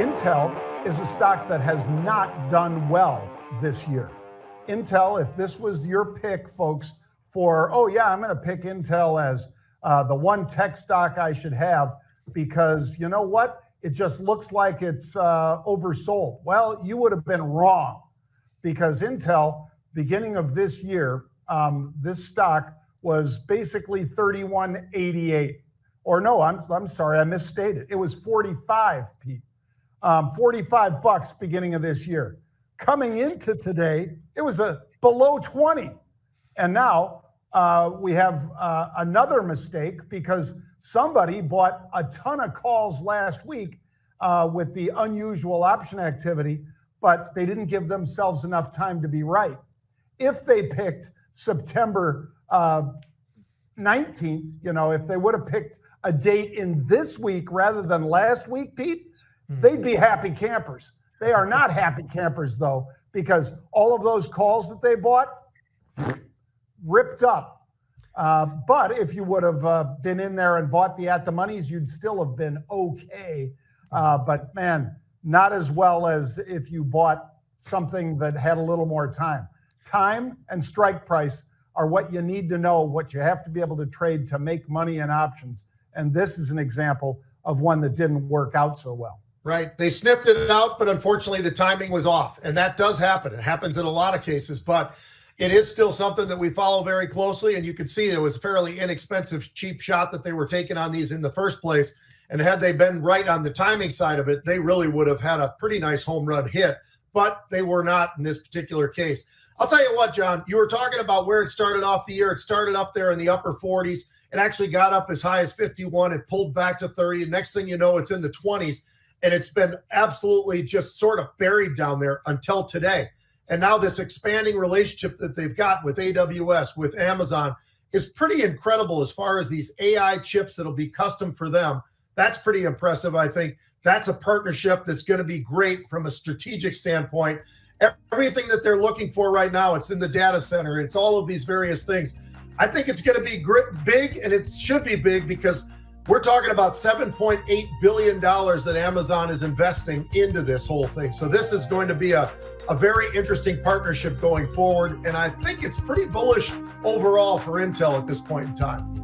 Intel is a stock that has not done well this year. Intel, if this was your pick, folks, for, oh yeah, I'm going to pick Intel as the one tech stock I should have because you know what? It just looks like it's oversold. Well, you would have been wrong because Intel, beginning of this year, this stock was basically 31.88. Or no, I'm sorry, I misstated. It was 45, Pete. 45 bucks beginning of this year. Coming into today, it was below 20. And now we have another mistake because somebody bought a ton of calls last week with the unusual option activity, but they didn't give themselves enough time to be right. If they picked September 19th, if they would have picked a date in this week rather than last week, Pete, they'd be happy campers. They are not happy campers, though, because all of those calls that they bought, ripped up. But if you would have been in there and bought the at the monies, you'd still have been okay. But man, not as well as if you bought something that had a little more time. Time and strike price are what you need to know, what you have to be able to trade to make money in options. And this is an example of one that didn't work out so well. Right. They sniffed it out, but unfortunately the timing was off. And that does happen. It happens in a lot of cases, but it is still something that we follow very closely. And you can see it was a fairly inexpensive, cheap shot that they were taking on these in the first place. And had they been right on the timing side of it, they really would have had a pretty nice home run hit, but they were not in this particular case. I'll tell you what, John, you were talking about where it started off the year. It started up there in the upper 40s. It actually got up as high as 51. It pulled back to 30. And next thing you know, it's in the 20s. And it's been absolutely just sort of buried down there until today. And now this expanding relationship that they've got with AWS, with Amazon, is pretty incredible as far as these AI chips that'll be custom for them. That's pretty impressive, I think. That's a partnership that's going to be great from a strategic standpoint. Everything that they're looking for right now, it's in the data center. It's all of these various things. I think it's going to be big, and it should be big because we're talking about $7.8 billion that Amazon is investing into this whole thing. So this is going to be a very interesting partnership going forward. And I think it's pretty bullish overall for Intel at this point in time.